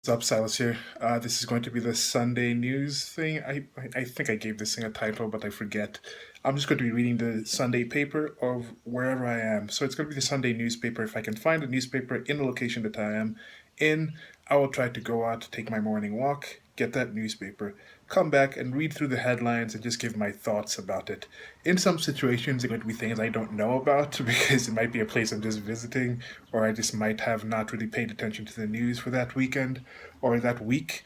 What's up, Silas here. This is going to be the Sunday news thing. I think I gave this thing a title, but I forget. I'm just going to be reading the Sunday paper of wherever I am. So it's going to be the Sunday newspaper. If I can find a newspaper in the location that I am in, I will try to go out, take my morning walk, get that newspaper, come back and read through the headlines and just give my thoughts about it. In some situations, there are going to be things I don't know about because it might be a place I'm just visiting, or I just might have not really paid attention to the news for that weekend or that week.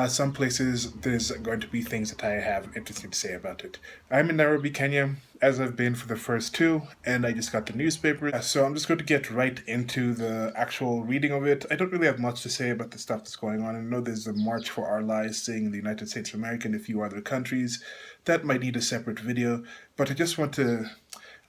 Some places there's going to be things that I have interesting to say about it. I'm in Nairobi, Kenya, as I've been for the first two, and I just got the newspaper. So I'm just going to get right into the actual reading of it. I don't really have much to say about the stuff that's going on. I know there's a March for Our Lives thing in the United States of America and a few other countries. That might need a separate video, but I just want to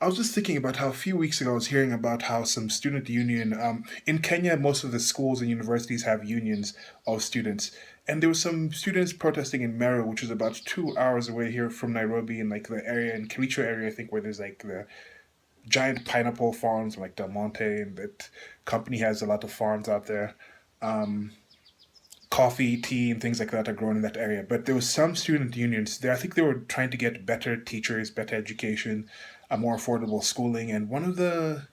I was just thinking about how a few weeks ago I was hearing about how some student union in Kenya, most of the schools and universities have unions of students, and there was some students protesting in Meru, which is about 2 hours away here from Nairobi, in like the area in Kericho area, I think, where there's like the giant pineapple farms like Del Monte, and that company has a lot of farms out there. Um, Coffee, tea, and things like that are grown in that area. But there was some student unions there. I think they were trying to get better teachers, better education, a more affordable schooling. And one of the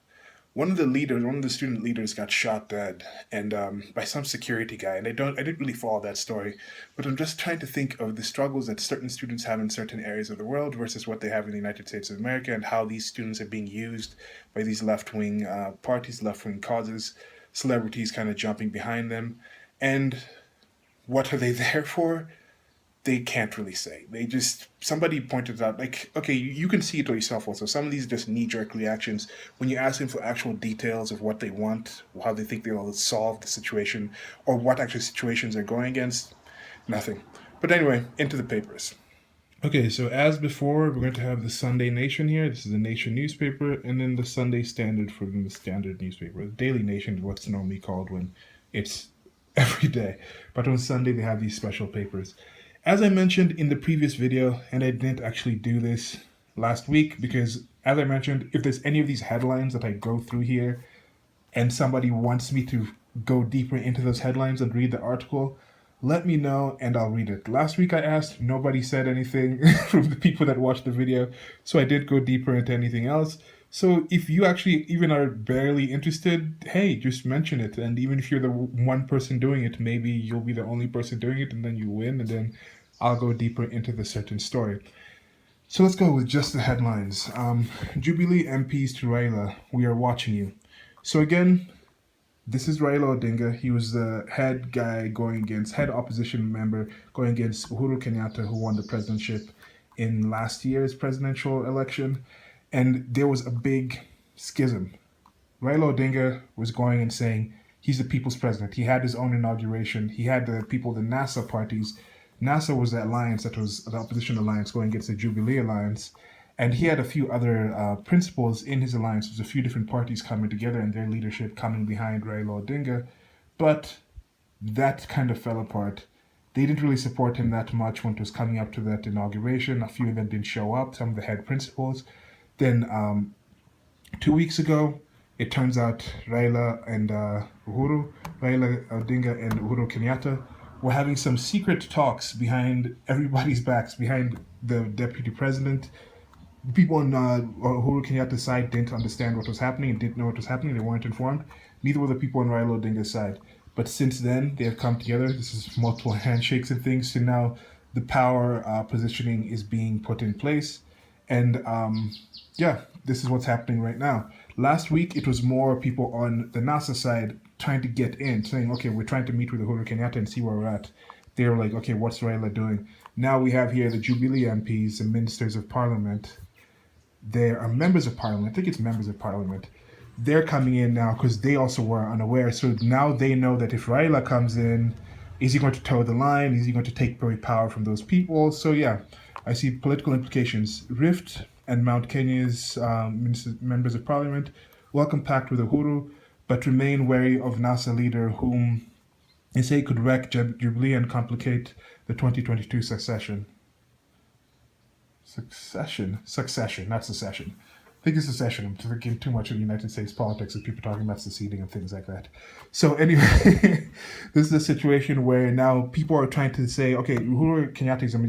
student leaders got shot dead, and by some security guy. And I didn't really follow that story, but I'm just trying to think of the struggles that certain students have in certain areas of the world versus what they have in the United States of America, and how these students are being used by these left wing parties, left wing causes, celebrities kind of jumping behind them. And what are they there for? They can't really say. They just, somebody pointed out, like, okay, you can see it yourself also. Some of these just knee jerk reactions. When you ask them for actual details of what they want, how they think they'll solve the situation, or what actual situations they're going against, nothing. But anyway, into the papers. Okay, so as before, we're going to have the Sunday Nation here. This is the Nation newspaper, and then the Sunday Standard for the Standard newspaper. The Daily Nation is what's normally called when it's every day. But on Sunday, they have these special papers. As I mentioned in the previous video, and I didn't actually do this last week because, as I mentioned, if there's any of these headlines that I go through here and somebody wants me to go deeper into those headlines and read the article, let me know and I'll read it. Last week I asked, nobody said anything from the people that watched the video, so I did go deeper into anything else. So if you actually even are barely interested, hey, just mention it. And even if you're the one person doing it, maybe you'll be the only person doing it and then you win, and then I'll go deeper into the certain story. So let's go with just the headlines. Jubilee MPs to Raila, we are watching you. So again, this is Raila Odinga. He was the head opposition member going against Uhuru Kenyatta, who won the presidentship in last year's presidential election. And there was a big schism. Raila Odinga was going and saying he's the people's president. He had his own inauguration. He had the people, the NASA parties. NASA was the alliance that was the opposition alliance going against the Jubilee Alliance. And he had a few other principles in his alliance. There's a few different parties coming together and their leadership coming behind Raila Odinga. But that kind of fell apart. They didn't really support him that much when it was coming up to that inauguration. A few of them didn't show up, some of the head principals. Then 2 weeks ago, it turns out Raila Odinga and Uhuru Kenyatta were having some secret talks behind everybody's backs, behind the deputy president. People on Uhuru Kenyatta's side didn't understand what was happening and didn't know what was happening. They weren't informed. Neither were the people on Raila Odinga's side. But since then, they have come together. This is multiple handshakes and things. So now the power positioning is being put in place. And yeah, this is what's happening right now. Last week, it was more people on the NASA side trying to get in, saying, okay, we're trying to meet with Uhuru Kenyatta and see where we're at. They were like, okay, what's Raila doing? Now we have here the Jubilee MPs, the ministers of parliament. They are members of parliament. I think it's members of parliament. They're coming in now because they also were unaware. So now they know that if Raila comes in, is he going to toe the line? Is he going to take away power from those people? So yeah, I see political implications. Rift and Mount Kenya's members of parliament welcome pact with Uhuru, but remain wary of NASA leader whom they say could wreck Jubilee and complicate the 2022 succession, not secession. think it's secession. I'm thinking too much of United States politics with people talking about seceding and things like that. So anyway, this is a situation where now people are trying to say, okay, Uhuru Kenyatta is going to be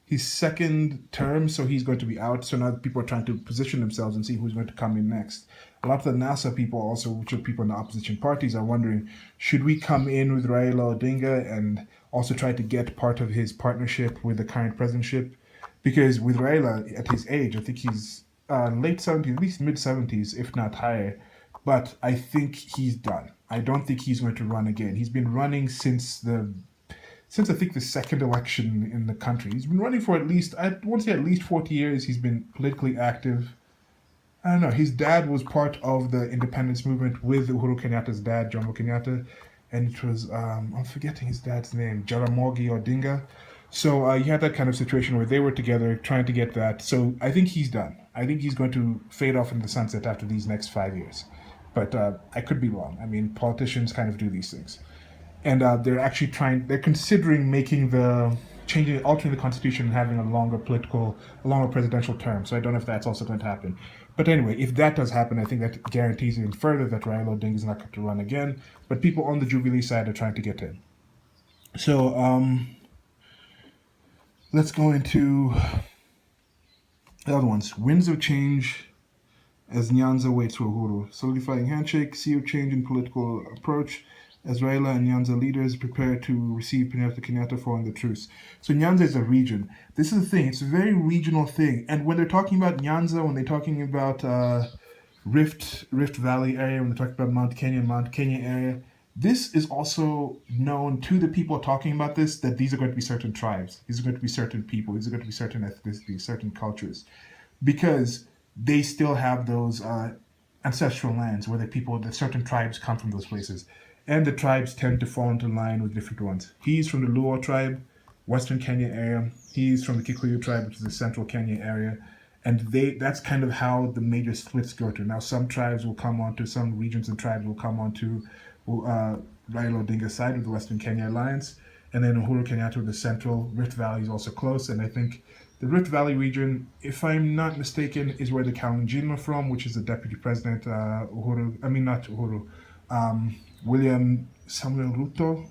his second term, so he's going to be out. So now people are trying to position themselves and see who's going to come in next. A lot of the NASA people also, which are people in the opposition parties, are wondering, should we come in with Raila Odinga and also try to get part of his partnership with the current presidentship? Because with Raila, at his age, I think he's late 70s, at least mid 70s, if not higher. But I think he's done. I don't think he's going to run again. He's been running since I think the second election in the country. He's been running for at least, I won't say at least 40 years. He's been politically active. I don't know. His dad was part of the independence movement with Uhuru Kenyatta's dad, Jomo Kenyatta, and it was I'm forgetting his dad's name, Jaramogi Odinga. So you had that kind of situation where they were together trying to get that. So I think he's done. I think he's going to fade off in the sunset after these next 5 years. But I could be wrong. I mean, politicians kind of do these things, and they're considering altering the constitution and having a longer presidential term. So I don't know if that's also going to happen. But anyway, if that does happen, I think that guarantees even further that Raila Odinga is not going to run again. But people on the Jubilee side are trying to get in. So let's go into the other ones. Winds of change as Nyanza waits for Uhuru. Solidifying handshake, sea of change in political approach as Raila and Nyanza leaders prepare to receive Kenyatta following the truce. So Nyanza is a region. This is the thing. It's a very regional thing. And when they're talking about Nyanza, when they're talking about Rift Valley area, when they're talking about Mount Kenya area, this is also known to the people talking about this that these are going to be certain tribes. These are going to be certain people. These are going to be certain ethnicities, certain cultures. Because they still have those ancestral lands where the certain tribes come from those places. And the tribes tend to fall into line with different ones. He's from the Luo tribe, Western Kenya area. He's from the Kikuyu tribe, which is the Central Kenya area. And that's kind of how the major splits go to. Now, some regions and tribes will come onto Raila Odinga's side of the Western Kenya Alliance. And then Uhuru Kenyatta with the Central. Rift Valley is also close. And I think the Rift Valley region, if I'm not mistaken, is where the Kalenjin are from, which is the deputy president, William Samuel Ruto.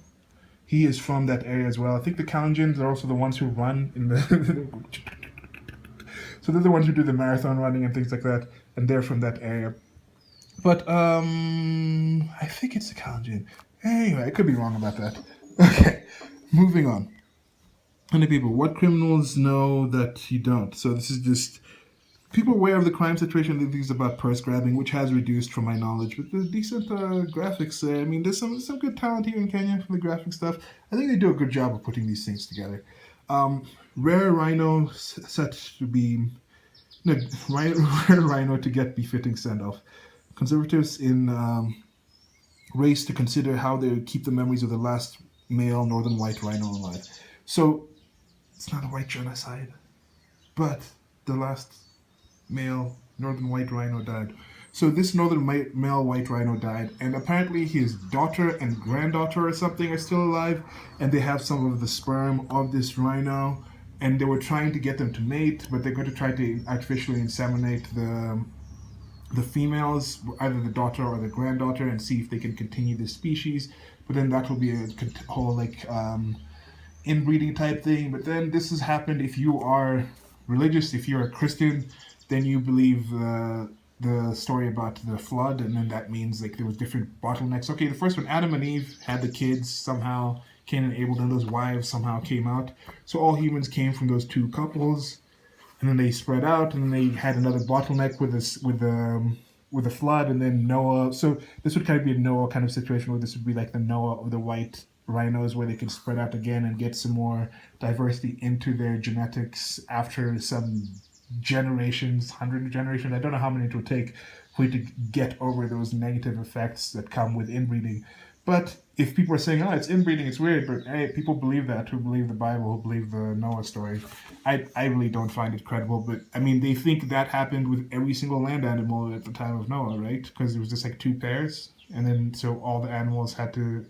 He is from that area as well. I think the Kalenjins are also the ones who run in the... So they're the ones who do the marathon running and things like that, and they're from that area. But I think it's the Kalenjin. Anyway, I could be wrong about that. Okay, moving on. 100 people. What criminals know that you don't? So this is just people aware of the crime situation. These is about purse grabbing, which has reduced from my knowledge, but there's decent graphics there. I mean, there's some good talent here in Kenya for the graphic stuff. I think they do a good job of putting these things together. Rare rhino set to be rare rhino to get befitting send off. Conservatives in race to consider how they keep the memories of the last male northern white rhino alive. So it's not a white genocide, but the last male northern white rhino died. So this northern male white rhino died, and apparently his daughter and granddaughter or something are still alive, and they have some of the sperm of this rhino, and they were trying to get them to mate, but they're going to try to artificially inseminate the females, either the daughter or the granddaughter, and see if they can continue the species. But then that will be a whole inbreeding type thing. But then this has happened if you are religious, if you're a Christian, then you believe the story about the flood, and then that means there was different bottlenecks. Okay, the first one, Adam and Eve had the kids somehow. Cain and Abel, and those wives somehow came out. So all humans came from those two couples, and then they spread out, and then they had another bottleneck with the flood, and then Noah. So this would kind of be a Noah kind of situation where this would be like the Noah of the white rhinos, where they could spread out again and get some more diversity into their genetics after some generations, 100 generations. I don't know how many it will take for you to get over those negative effects that come with inbreeding. But if people are saying, oh, it's inbreeding, it's weird, but hey, people believe that, who believe the Bible, who believe the Noah story. I really don't find it credible, but I mean, they think that happened with every single land animal at the time of Noah, right? Because it was just two pairs, and then so all the animals had to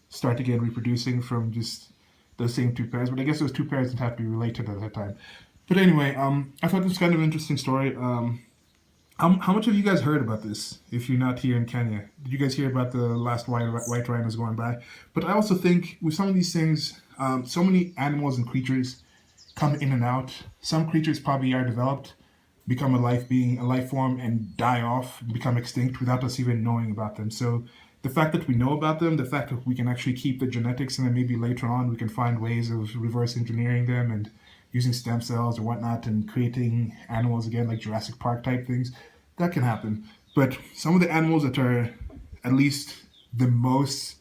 start again reproducing from just those same two pairs. But I guess those two pairs didn't have to be related at that time. But anyway, I thought this was kind of an interesting story. How much have you guys heard about this? If you're not here in Kenya, did you guys hear about the last white rhinos going by? But I also think with some of these things, so many animals and creatures come in and out. Some creatures probably are developed, become a life being, a life form, and die off, become extinct without us even knowing about them. So the fact that we know about them, the fact that we can actually keep the genetics, and then maybe later on we can find ways of reverse engineering them and using stem cells or whatnot and creating animals again like Jurassic Park type things, that can happen. But some of the animals that are at least the most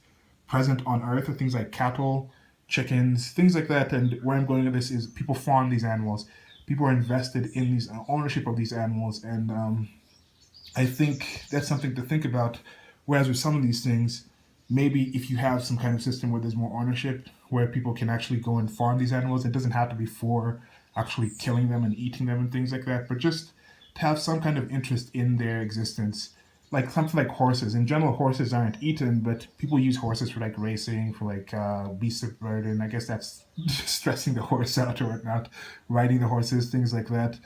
present on Earth are things like cattle, chickens, things like that. And where I'm going with this is people farm these animals. People are invested in these ownership of these animals, and I think that's something to think about. Whereas with some of these things, maybe if you have some kind of system where there's more ownership, where people can actually go and farm these animals, it doesn't have to be for actually killing them and eating them and things like that, but just to have some kind of interest in their existence. Like something like horses. In general, horses aren't eaten, but people use horses for like racing, for like beast of burden. I guess that's stressing the horse out or whatnot, riding the horses, things like that.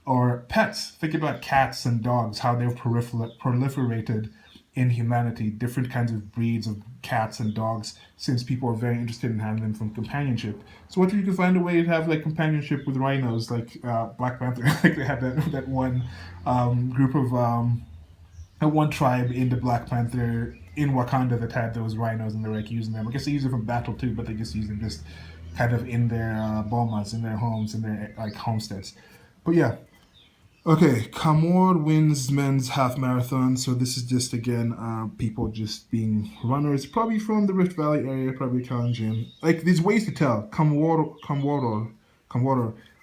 Or pets. Think about cats and dogs, how they've proliferated in humanity, different kinds of breeds of cats and dogs, since people are very interested in having them from companionship. So what if you could find a way to have like companionship with rhinos, like Black Panther, like they had that one group of one tribe in the Black Panther in Wakanda that had those rhinos and they're like using them. I guess they use them from battle too, but they just use them just kind of in their bomas, in their homes, in their like homesteads. But yeah, okay, Kamor wins men's half marathon. So this is just again people just being runners, probably from the Rift Valley area, probably Kalenjin. Like there's ways to tell. Kamworo.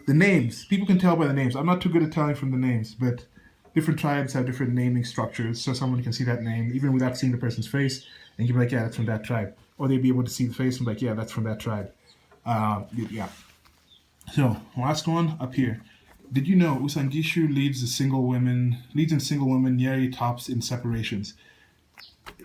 The names people can tell by the names. I'm not too good at telling from the names, but different tribes have different naming structures, so someone can see that name even without seeing the person's face, and you can be like, yeah, that's from that tribe, or they'd be able to see the face and be like, yeah, that's from that tribe. Yeah. So last one up here. Did you know Usangishu leads in single women Nyeri tops in separations?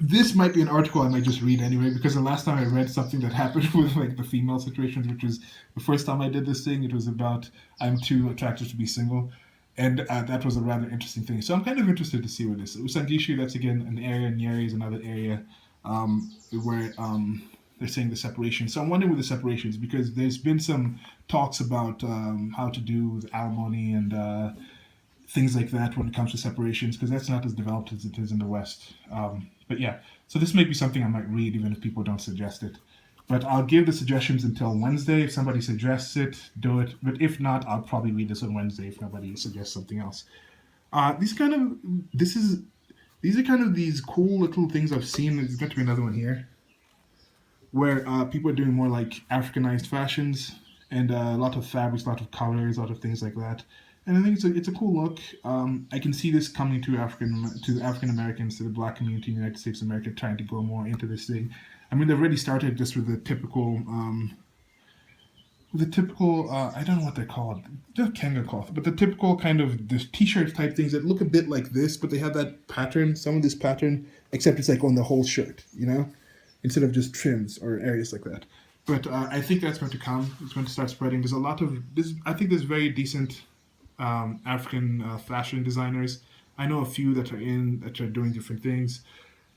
This might be an article I might just read anyway, because the last time I read something that happened with like the female situations, which was the first time I did this thing, it was about I'm too attracted to be single, and that was a rather interesting thing. So I'm kind of interested to see what this is. Usangishu, that's again an area, Nyeri is another area where they're saying the separation. So I'm wondering with the separations, because there's been some talks about how to do with alimony and things like that when it comes to separations, because that's not as developed as it is in the West. But yeah, so this may be something I might read even if people don't suggest it. But I'll give the suggestions until Wednesday. If somebody suggests it, do it. But if not, I'll probably read this on Wednesday if nobody suggests something else. These kind of this is these are kind of these cool little things I've seen. There's got to be another one here where people are doing more like Africanized fashions and a lot of fabrics, a lot of colors, a lot of things like that. And I think it's a cool look. I can see this coming to African Americans, to the Black community in the United States of America, trying to go more into this thing. I mean, they've already started just with the typical I don't know what they're called, just Kanga cloth, but the typical kind of the t-shirt type things that look a bit like this, but they have that pattern, some of this pattern, except it's like on the whole shirt, instead of just trims or areas like that. But I think that's going to come. It's going to start spreading. There's a lot of this. I think there's very decent African fashion designers. I know a few that are doing different things,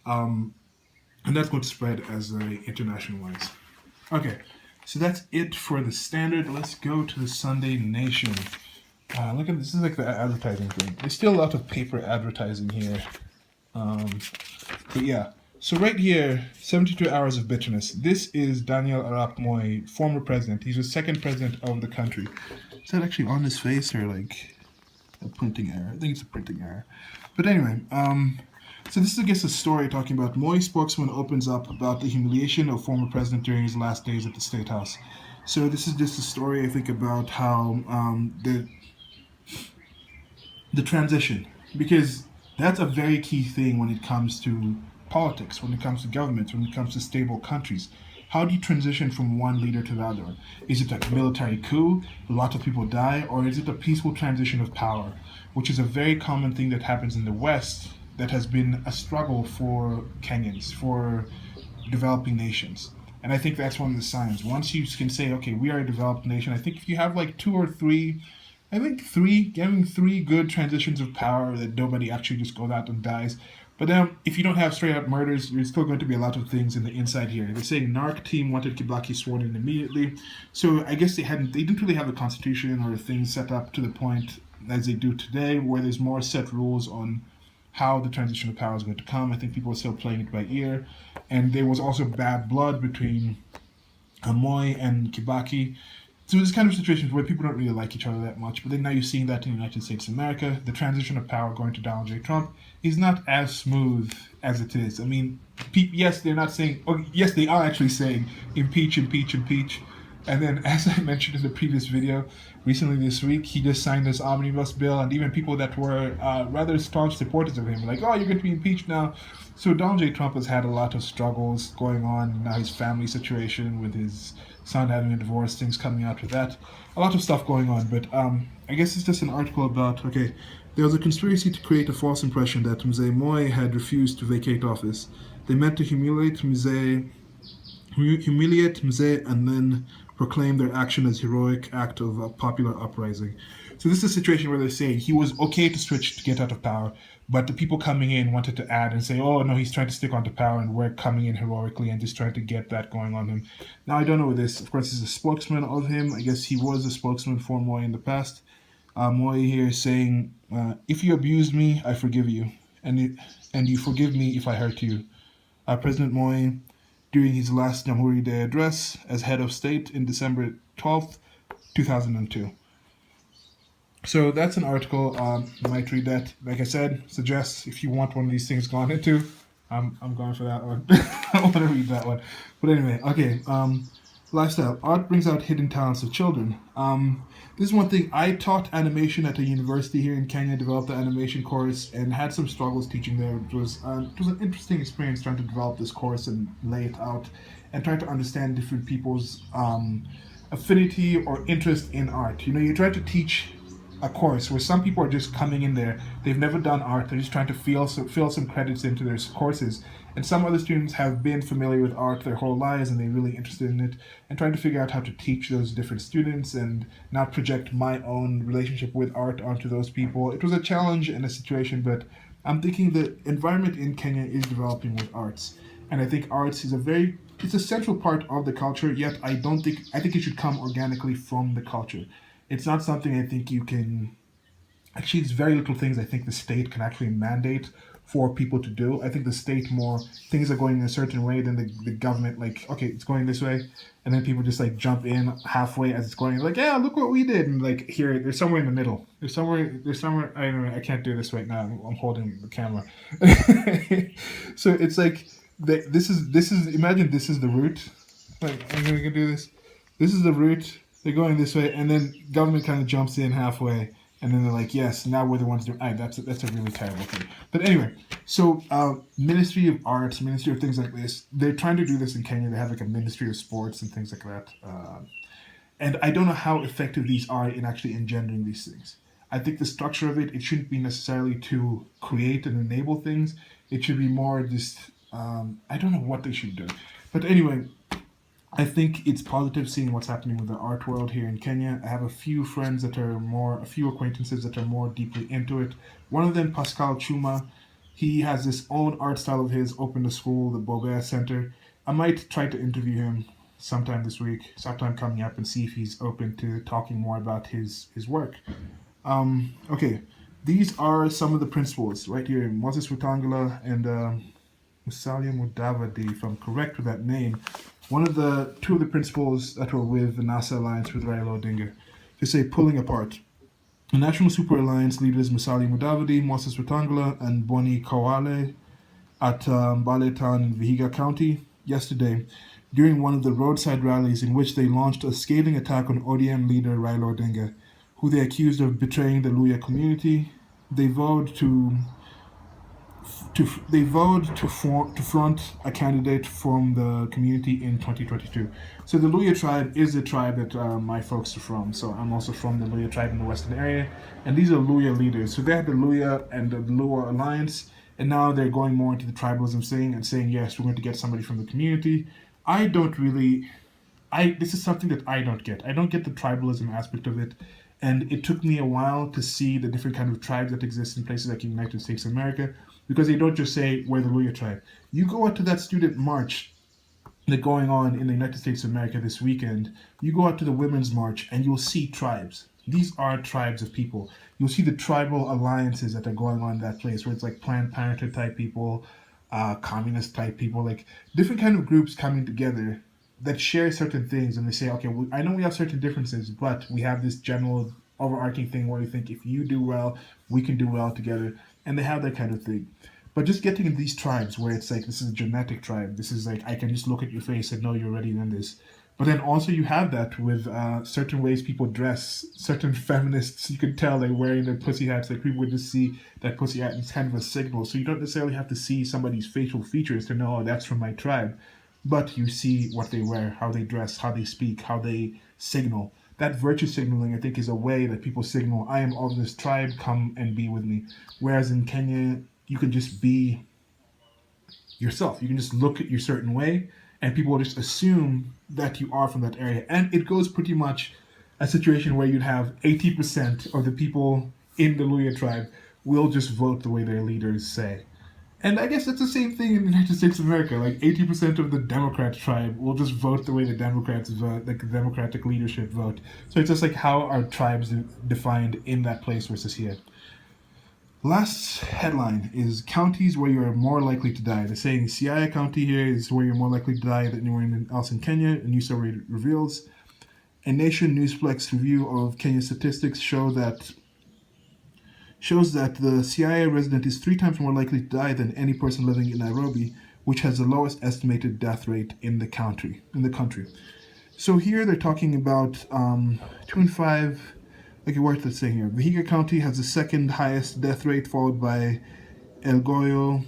and that's going to spread as internationalize. Okay, so that's it for the standard. Let's go to the Sunday Nation. Look at this. This is like the advertising thing. There's still a lot of paper advertising here, but yeah. So right here, 72 hours of bitterness. This is Daniel Arap Moi, former president. He's the second president of the country. Is that actually on his face or like a printing error? I think it's a printing error. But anyway, so this is, I guess, a story talking about Moi spokesman opens up about the humiliation of former president during his last days at the State House. So this is just a story, I think, about how the transition, because that's a very key thing when it comes to politics, when it comes to governments, when it comes to stable countries. How do you transition from one leader to the other? Is it a military coup, a lot of people die, or is it a peaceful transition of power, which is a very common thing that happens in the West that has been a struggle for Kenyans, for developing nations. And I think that's one of the signs. Once you can say, okay, we are a developed nation, I think if you have like two or three I think getting three good transitions of power that nobody actually just goes out and dies. But then, if you don't have straight up murders, there's still going to be a lot of things in the inside here. They're saying NARC team wanted Kibaki sworn in immediately, so I guess they didn't really have a constitution or things set up to the point as they do today, where there's more set rules on how the transition of power is going to come. I think people are still playing it by ear, and there was also bad blood between Amoy and Kibaki. So it's kind of situations where people don't really like each other that much. But then now you're seeing that in the United States of America, the transition of power going to Donald J. Trump is not as smooth as it is. I mean, yes, they're not saying, or yes, they are actually saying impeach, impeach, impeach. And then, as I mentioned in the previous video, recently this week, he just signed this omnibus bill, and even people that were rather staunch supporters of him, like, oh, you're going to be impeached now. So Donald J. Trump has had a lot of struggles going on, now his family situation with his son having a divorce, things coming out with that. A lot of stuff going on, but I guess it's just an article about, okay, there was a conspiracy to create a false impression that Mzee Moi had refused to vacate office. They meant to humiliate Mzee and then proclaim their action as heroic act of a popular uprising. So this is a situation where they're saying he was okay to switch to get out of power, but the people coming in wanted to add and say, oh no, he's trying to stick onto power and we're coming in heroically and just trying to get that going on him. Now I don't know this. Of course, he's a spokesman of him. I guess he was a spokesman for Moi in the past. Moi here saying, if you abused me, I forgive you. And you forgive me if I hurt you. President Moi, during his last Jamhuri Day address as head of state in December 12th, 2002. So that's an article. You might read that. Like I said, suggest if you want one of these things gone into, I'm going for that one. I want to read that one. But anyway, okay. Lifestyle. Art brings out hidden talents of children. This is one thing. I taught animation at a university here in Kenya, developed the animation course, and had some struggles teaching there. It was an interesting experience trying to develop this course and lay it out and trying to understand different people's affinity or interest in art. You know, you try to teach a course where some people are just coming in there, they've never done art, they're just trying to fill some credits into their courses, and some other students have been familiar with art their whole lives and they're really interested in it, and trying to figure out how to teach those different students and not project my own relationship with art onto those people. It was a challenge and a situation, but I'm thinking the environment in Kenya is developing with arts, and I think arts is it's a central part of the culture, yet I think it should come organically from the culture. It's not something I think you can. Actually, it's very little things I think the state can actually mandate for people to do. I think the state more things are going in a certain way than the government. Like, okay, it's going this way, and then people just like jump in halfway as it's going. Like, yeah, look what we did, and like here, there's somewhere in the middle. There's somewhere. I don't know. I can't do this right now. I'm holding the camera. So it's like this is. Imagine this is the route. Like, I'm gonna do this. This is the route. They're going this way, and then government kind of jumps in halfway, and then they're like, "Yes, now we're the ones doing." That's a really terrible thing. But anyway, so Ministry of Arts, Ministry of things like this, they're trying to do this in Kenya. They have like a Ministry of Sports and things like that. And I don't know how effective these are in actually engendering these things. I think the structure of it shouldn't be necessarily to create and enable things. It should be more just I don't know what they should do. But anyway, I think it's positive seeing what's happening with the art world here in Kenya. I have a few acquaintances that are more deeply into it. One of them, Pascal Chuma, he has this own art style of his, opened a school, the Bobea Center. I might try to interview him sometime this week, sometime coming up, and see if he's open to talking more about his work. Okay, these are some of the principals right here, Moses Wetangula and Musalia Mudavadi, if I'm correct with that name. Two of the principals that were with the NASA Alliance with Raila Odinga. They say pulling apart. The National Super Alliance leaders Musalia Mudavadi, Moses Wetangula, and Boni Kawale at Mbale Town in Vihiga County yesterday during one of the roadside rallies in which they launched a scathing attack on ODM leader Raila Odinga, who they accused of betraying the Luya community. They vowed to front a candidate from the community in 2022. So the Luya tribe is the tribe that my folks are from. So I'm also from the Luya tribe in the western area, and these are Luya leaders. So they had the Luya and the Luo Alliance, and now they're going more into the tribalism saying yes, we're going to get somebody from the community. This is something that I don't get. I don't get the tribalism aspect of it. And it took me a while to see the different kind of tribes that exist in places like the United States of America, because they don't just say we're the Luya tribe. You go out to that student march that going on in the United States of America this weekend, you go out to the Women's March and you'll see tribes. These are tribes of people. You'll see the tribal alliances that are going on in that place, where it's like Planned Parenthood type people, communist type people, like different kind of groups coming together that share certain things, and they say, okay, I know we have certain differences, but we have this general overarching thing where we think if you do well, we can do well together, and they have that kind of thing. But just getting in these tribes where it's like this is a genetic tribe, this is like I can just look at your face and know you're already in this. But then also you have that with certain ways people dress. Certain feminists, you can tell they're wearing their pussy hats. Like people would just see that pussy hat and it's kind of a signal. So you don't necessarily have to see somebody's facial features to know, oh, that's from my tribe. But you see what they wear, how they dress, how they speak, how they signal. That virtue signaling, I think, is a way that people signal, I am of this tribe, come and be with me. Whereas in Kenya, you can just be yourself. You can just look at your certain way, and people will just assume that you are from that area. And it goes pretty much a situation where you'd have 80% of the people in the Luya tribe will just vote the way their leaders say. And I guess that's the same thing in the United States of America. Like 80% of the Democrat tribe will just vote the way the Democrats vote, like the Democratic leadership vote. So it's just like how are tribes defined in that place versus here. Last headline is counties where you are more likely to die. They're saying Siaya County here is where you're more likely to die than anywhere else in Kenya. A new survey reveals. A Nation Newsplex review of Kenya statistics shows that the Siaya resident is 3 times more likely to die than any person living in Nairobi, which has the lowest estimated death rate in the country. So here they're talking about 2 in 5. Okay, what's it saying here? Vihiga County has the second highest death rate, followed by Elgeyo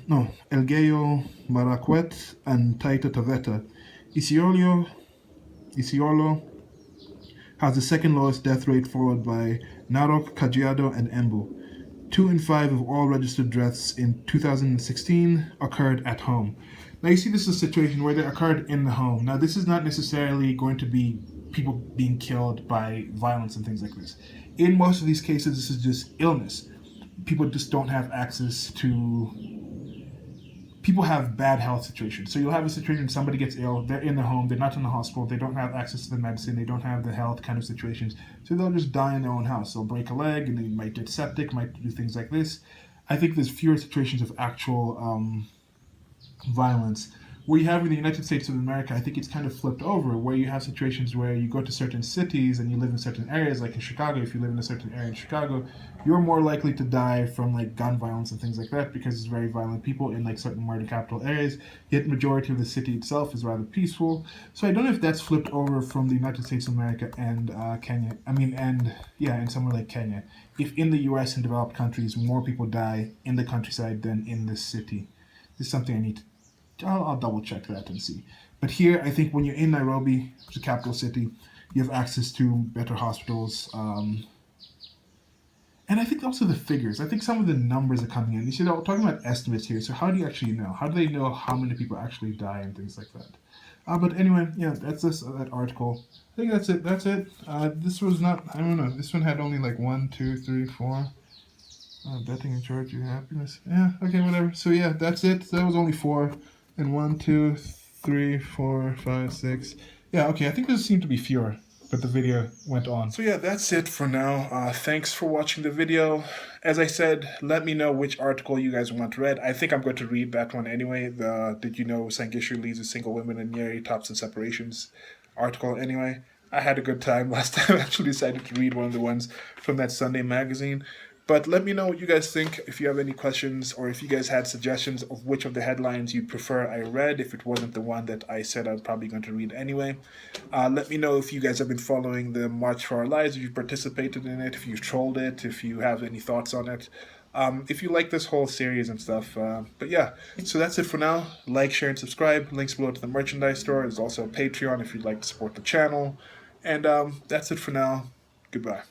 Marakwet and Taita Taveta. Isiolo has the second lowest death rate, followed by Narok, Kajiado, and Embu. 2 in 5 of all registered deaths in 2016 occurred at home. Now you see this is a situation where they occurred in the home. Now this is not necessarily going to be people being killed by violence and things like this. In most of these cases, this is just illness. People just don't have access to... People have bad health situations. So you'll have a situation, somebody gets ill, they're in their home, they're not in the hospital, they don't have access to the medicine, they don't have the health kind of situations. So they'll just die in their own house. They'll break a leg, and they might get septic, might do things like this. I think there's fewer situations of actual violence. What you have in the United States of America, I think it's kind of flipped over, where you have situations where you go to certain cities and you live in certain areas, like in Chicago. If you live in a certain area in Chicago, you're more likely to die from like gun violence and things like that, because it's very violent people in like certain murder capital areas, yet majority of the city itself is rather peaceful. So I don't know if that's flipped over from the United States of America and Kenya. And somewhere like Kenya. If in the US and developed countries, more people die in the countryside than in the city. This is something I need to I'll double check that and see. But here, I think when you're in Nairobi, the capital city, you have access to better hospitals. And I think also the figures. I think some of the numbers are coming in. You see, they're talking about estimates here. So how do you actually know? How do they know how many people actually die and things like that? But anyway, yeah, that's that article. I think that's it. This was not, I don't know. This one had only like 1, 2, 3, 4. Betting in charge your happiness. Yeah, okay, whatever. So yeah, that's it. That was only 4. And 1, 2, 3, 4, 5, 6. Yeah, okay, I think there seemed to be fewer, but the video went on. So yeah, that's it for now. Thanks for watching the video. As I said, let me know which article you guys want read. I think I'm going to read that one anyway. The Did You Know Sangishu Leads with Single Women in Nyeri Tops and Separations article anyway. I had a good time last time. I actually decided to read one of the ones from that Sunday magazine. But let me know what you guys think, if you have any questions, or if you guys had suggestions of which of the headlines you prefer I read, if it wasn't the one that I said I was probably going to read anyway. Let me know if you guys have been following the March for Our Lives, if you've participated in it, if you've trolled it, if you have any thoughts on it, if you like this whole series and stuff. But yeah, so that's it for now. Like, share, and subscribe. Links below to the merchandise store. There's also a Patreon if you'd like to support the channel. And that's it for now. Goodbye.